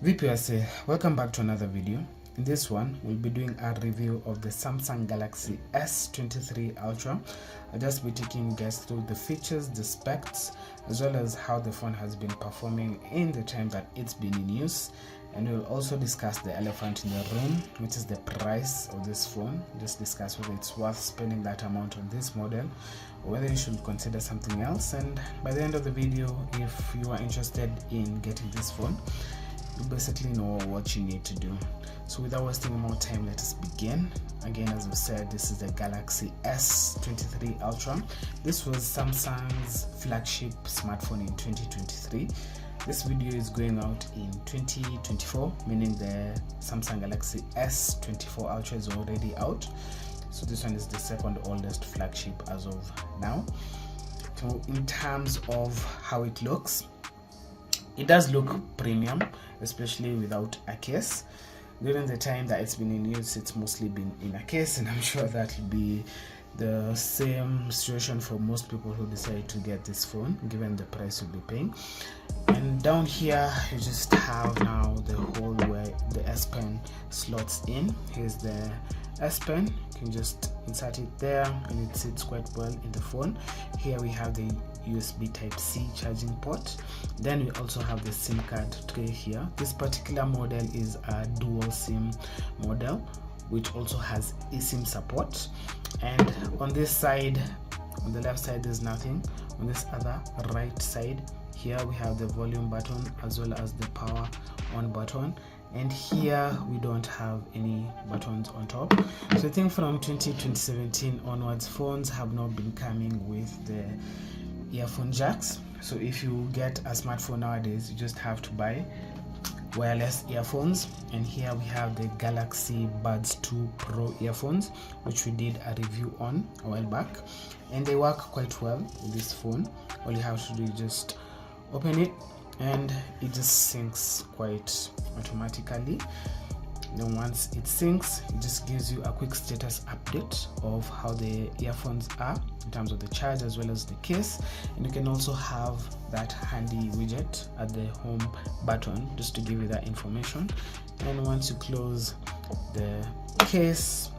VPSA, welcome back to another video. In this one, we'll be doing a review of the Samsung Galaxy S23 Ultra. I'll just be taking you guys through the features, the specs, as well as how the phone has been performing in the time that it's been in use. And we'll also discuss the elephant in the room, which is the price of this phone. Just discuss whether it's worth spending that amount on this model or whether you should consider something else. And by the end of the video, if you are interested in getting this phone, you basically know what you need to do. So without wasting more time, let us begin. Again, as we said, this is the Galaxy S23 Ultra. This was Samsung's flagship smartphone in 2023. This video is going out in 2024, meaning the Samsung Galaxy S24 Ultra is already out. So this one is the second oldest flagship as of now. So in terms of how it looks, it does look premium, especially without a case. During the time that it's been in use, it's mostly been in a case, and I'm sure that will be the same situation for most people who decide to get this phone, given the price you'll be paying. And down here, you just have now the hole where the S Pen slots in. Here's the S Pen. You can just insert it there, and it sits quite well in the phone. Here we have the USB Type-C charging port. Then we also have the SIM card tray here. This particular model is a dual SIM model, which also has eSIM support. And on this side, on the left side, there's nothing. On this other right side, here we have the volume button as well as the power on button. And here we don't have any buttons on top. So I think from 2017 onwards, phones have not been coming with the earphone jacks. So if you get a smartphone nowadays, you just have to buy wireless earphones. And here we have the Galaxy Buds 2 Pro earphones, which we did a review on a while back, and they work quite well with this phone. All you have to do is just open it and it just syncs quite automatically. Then once it syncs, it just gives you a quick status update of how the earphones are in terms of the charge as well as the case. And you can also have that handy widget at the home button just to give you that information. And once you close the case,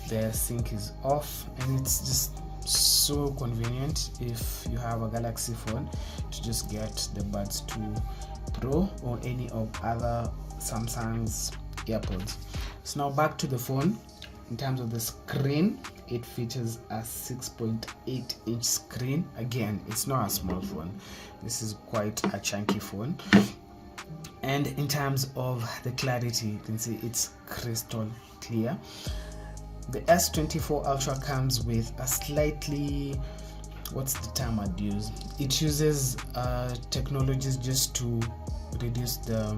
the sync is off, and it's just so convenient if you have a Galaxy phone to just get the Buds 2 Pro or any of other Samsung's AirPods. So now back to the phone. In terms of the screen, it features a 6.8 inch screen. Again, it's not a small phone. This is quite a chunky phone. And in terms of the clarity, you can see it's crystal clear. The S24 Ultra comes with a slightly, what's the term I'd use? It uses technologies just to reduce the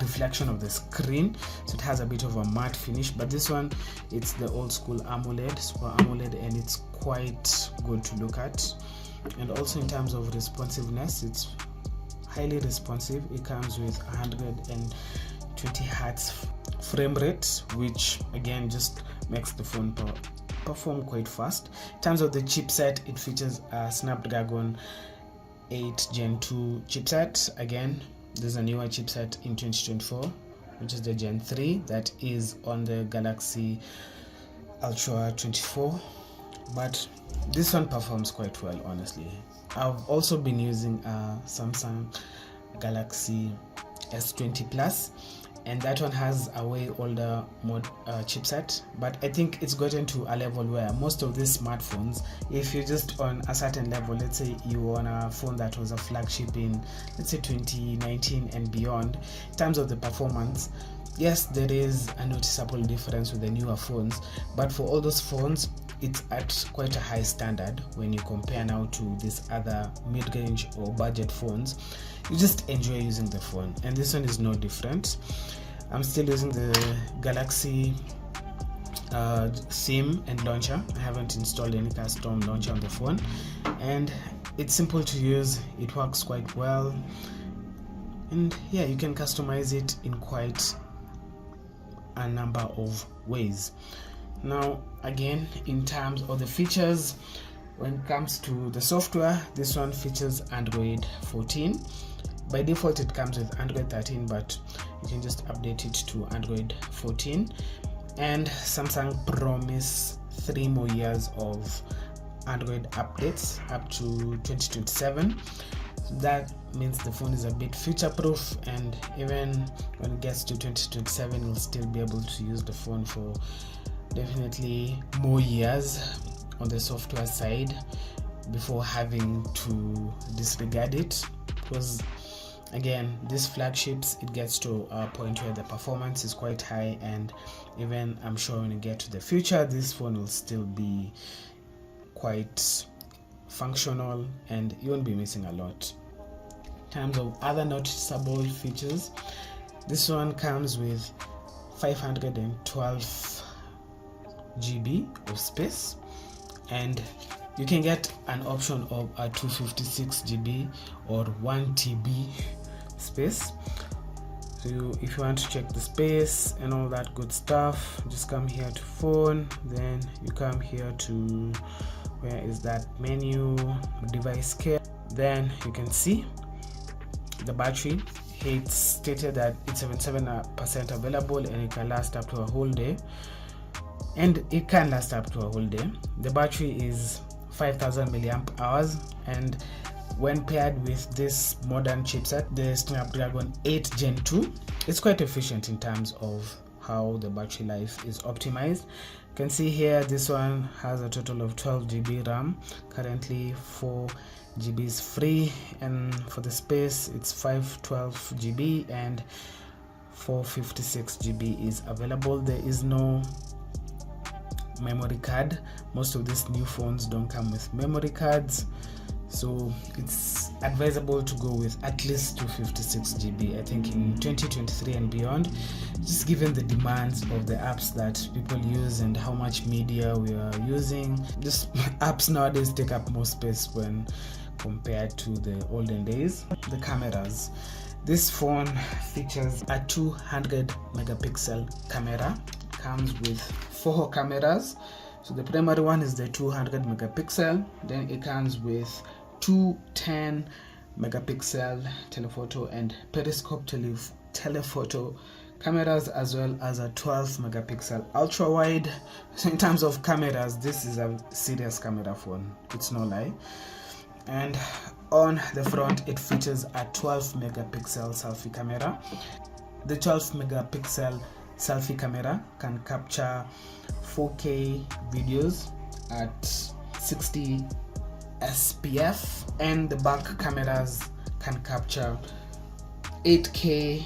reflection of the screen, so it has a bit of a matte finish. But this one, it's the old school AMOLED, Super AMOLED, and it's quite good to look at. And also in terms of responsiveness, it's highly responsive. It comes with 120 Hz frame rate, which again just makes the phone perform quite fast. In terms of the chipset, it features a Snapdragon 8 Gen 2 chipset. Again, there's a newer chipset in 2024, which is the Gen 3 that is on the Galaxy Ultra 24, but this one performs quite well, honestly. I've also been using a Samsung Galaxy S20 Plus, and that one has a way older chipset, but I think it's gotten to a level where most of these smartphones, if you're just on a certain level, let's say you on a phone that was a flagship in, let's say 2019 and beyond, in terms of the performance, yes, there is a noticeable difference with the newer phones, but for all those phones, it's at quite a high standard when you compare now to these other mid-range or budget phones. You just enjoy using the phone, and this one is no different. I'm still using the Galaxy theme and launcher. I haven't installed any custom launcher on the phone, and it's simple to use. It works quite well, and yeah, you can customize it in quite a number of ways. Now again, in terms of the features, when it comes to the software, this one features Android 14. by default it comes with Android 13, but you can just update it to Android 14. And Samsung promise 3 more years of Android updates up to 2027. That means the phone is a bit future proof, and even when it gets to 2027 you'll still be able to use the phone for definitely more years on the software side before having to disregard it, because again, these flagships, it gets to a point where the performance is quite high, and even I'm sure when you get to the future this phone will still be quite functional and you won't be missing a lot. In terms of other noticeable features, this one comes with 512 GB of space, and you can get an option of a 256 GB or 1 TB space. So if you want to check the space and all that good stuff, just come here to phone, then you come here to where is that menu, device care, then you can see the battery. It's stated that it's 77% available and it can last up to a whole day, and it can last up to a whole day. The battery is 5000 milliamp hours, and when paired with this modern chipset, the Snapdragon 8 Gen 2, it's quite efficient in terms of how the battery life is optimized. You can see here this one has a total of 12 GB RAM, currently 4 GB is free, and for the space it's 512 GB and 456 GB is available. There is no memory card. Most of these new phones don't come with memory cards, so it's advisable to go with at least 256 GB. I think in 2023 and beyond, just given the demands of the apps that people use and how much media we are using, just apps nowadays take up more space when compared to the olden days. The cameras. This phone features a 200 megapixel camera. Comes with 4 cameras. So the primary one is the 200 megapixel, then it comes with 2 10 megapixel telephoto and periscope telephoto cameras, as well as a 12 megapixel ultra wide. So in terms of cameras, this is a serious camera phone, it's no lie. And on the front it features a 12 megapixel selfie camera. The 12 megapixel selfie camera can capture 4K videos at 60 SPF, and the back cameras can capture 8K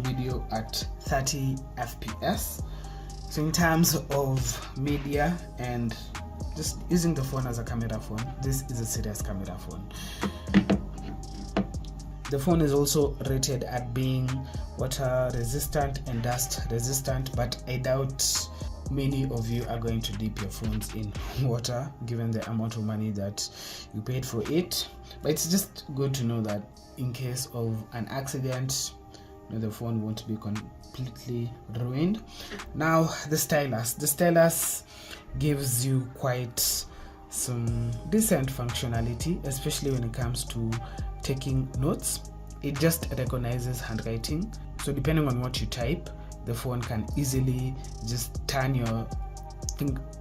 video at 30 FPS. So in terms of media and just using the phone as a camera phone, this is a serious camera phone. The phone is also rated at being water resistant and dust resistant, but I doubt many of you are going to dip your phones in water given the amount of money that you paid for it. But it's just good to know that in case of an accident, the phone won't be completely ruined. Now the stylus gives you quite some decent functionality, especially when it comes to taking notes. It just recognizes handwriting, so depending on what you type, the phone can easily just turn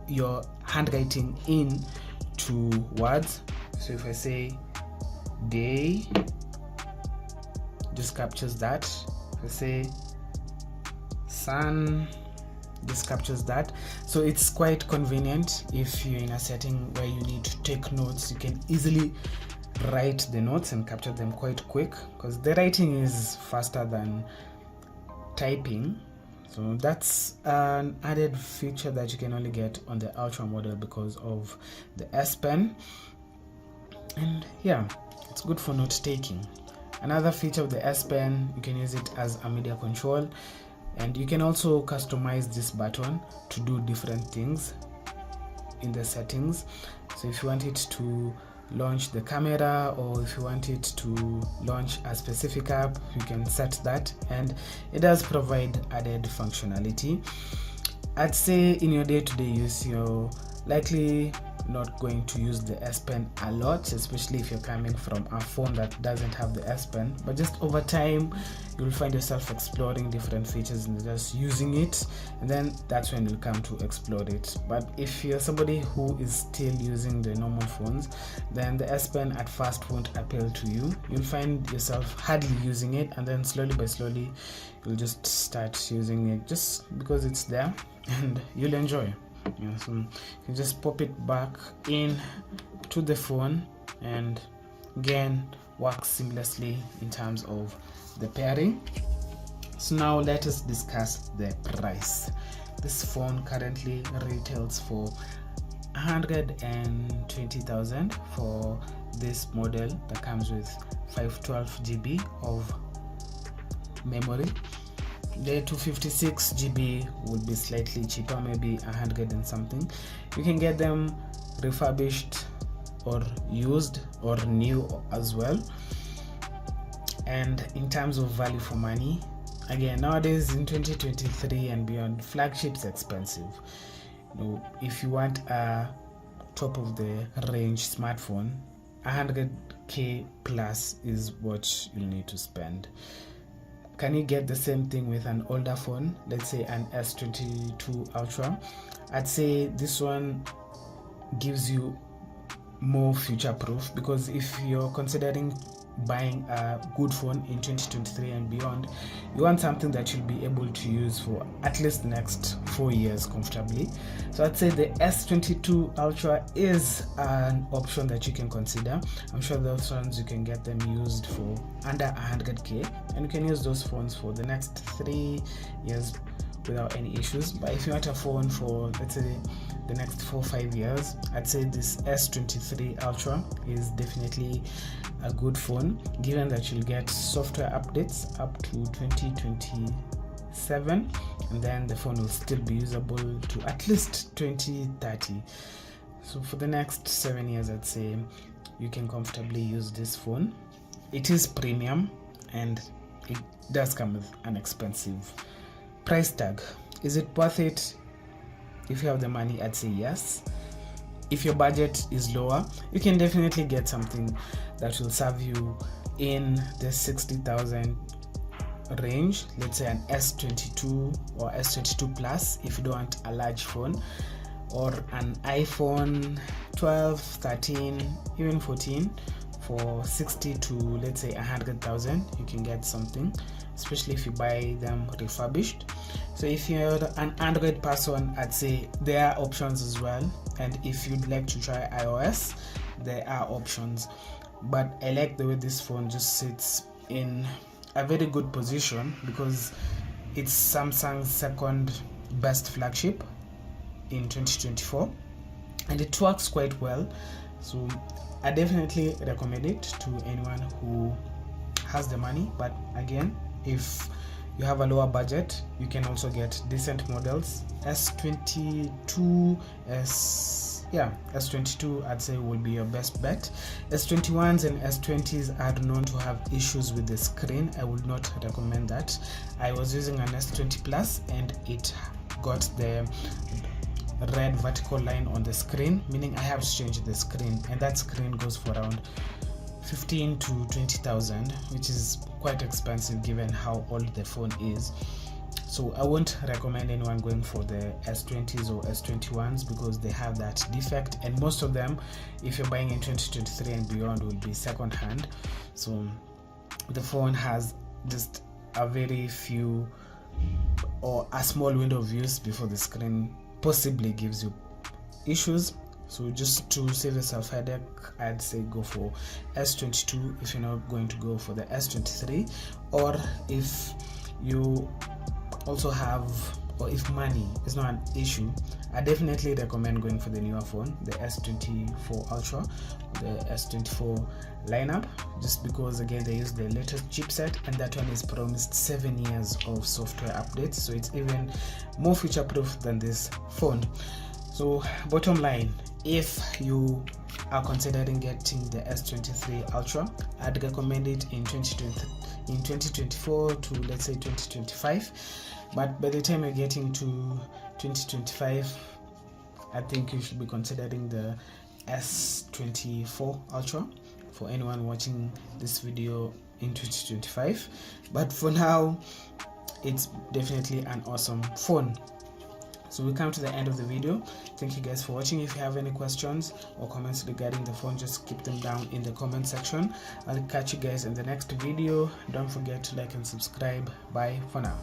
your handwriting into words. So if I say day, just captures that. If I say sun, just captures that. So it's quite convenient if you're in a setting where you need to take notes. You can easily write the notes and capture them quite quick, because the writing is faster than typing. So that's an added feature that you can only get on the Ultra model because of the S Pen, and yeah, it's good for note taking. Another feature of the S Pen, you can use it as a media control, and you can also customize this button to do different things in the settings. So if you want it to launch the camera, or if you want it to launch a specific app, you can set that, and it does provide added functionality. I'd say in your day-to-day use, you're likely not going to use the S Pen a lot, especially if you're coming from a phone that doesn't have the S Pen. But just over time, you'll find yourself exploring different features and just using it, and then that's when you'll come to explore it. But if you're somebody who is still using the normal phones, then the S Pen at first won't appeal to you. You'll find yourself hardly using it, and then slowly by slowly you'll just start using it just because it's there and you'll enjoy. So you just pop it back in to the phone, and again works seamlessly in terms of the pairing. So now let us discuss the price. This phone currently retails for 120,000 for this model that comes with 512 GB of memory. The 256 GB will be slightly cheaper, maybe 100 and something. You can get them refurbished or used or new as well. And in terms of value for money, again, nowadays in 2023 and beyond, flagship's expensive. If you want a top of the range smartphone, 100k plus is what you'll need to spend. Can you get the same thing with an older phone, let's say an S23 Ultra? I'd say this one gives you more future proof, because if you're considering buying a good phone in 2023 and beyond, you want something that you'll be able to use for at least the next 4 years comfortably. So I'd say the S23 Ultra is an option that you can consider. I'm sure those ones you can get them used for under 100k, and you can use those phones for the next 3 years without any issues. But if you want a phone for, let's say, the next 4 or 5 years, I'd say this S23 Ultra is definitely a good phone, given that you'll get software updates up to 2027, and then the phone will still be usable to at least 2030. So for the next 7 years, I'd say you can comfortably use this phone. It is premium and it does come with an expensive price tag. Is it worth it? If you have the money, I'd say yes. If your budget is lower, you can definitely get something that will serve you in the 60,000 range. Let's say an S22 or S22 Plus if you don't want a large phone, or an iPhone 12, 13, even 14 for 60 to, let's say, 100,000. You can get something, especially if you buy them refurbished. So if you're an Android person, I'd say there are options as well, and if you'd like to try iOS, there are options. But I like the way this phone just sits in a very good position, because it's Samsung's second best flagship in 2024, and it works quite well. So I definitely recommend it to anyone who has the money. But again, if you have a lower budget, you can also get decent models. S22 I'd say will be your best bet. S21s and S20s are known to have issues with the screen. I would not recommend that. I was using an S20 Plus and it got the red vertical line on the screen, meaning I have to change the screen, and that screen goes for around 15 to 20,000, which is quite expensive given how old the phone is. So I won't recommend anyone going for the S20s or S21s because they have that defect, and most of them, if you're buying in 2023 and beyond, will be second hand. So the phone has just a very few or a small window of use before the screen possibly gives you issues. So just to save yourself headache, I'd say go for S22 if you're not going to go for the S23, or if you also have, or if money is not an issue, I definitely recommend going for the newer phone, the S24 Ultra, the S24 lineup, just because again they use the latest chipset, and that one is promised 7 years of software updates, so it's even more future proof than this phone. So bottom line, if you are considering getting the S23 Ultra, I'd recommend it in 2024 to, let's say, 2025. But by the time you're getting to 2025, I think you should be considering the S24 Ultra for anyone watching this video in 2025. But for now, it's definitely an awesome phone. So we come to the end of the video. Thank you guys for watching. If you have any questions or comments regarding the phone, just keep them down in the comment section. I'll catch you guys in the next video. Don't forget to like and subscribe. Bye for now.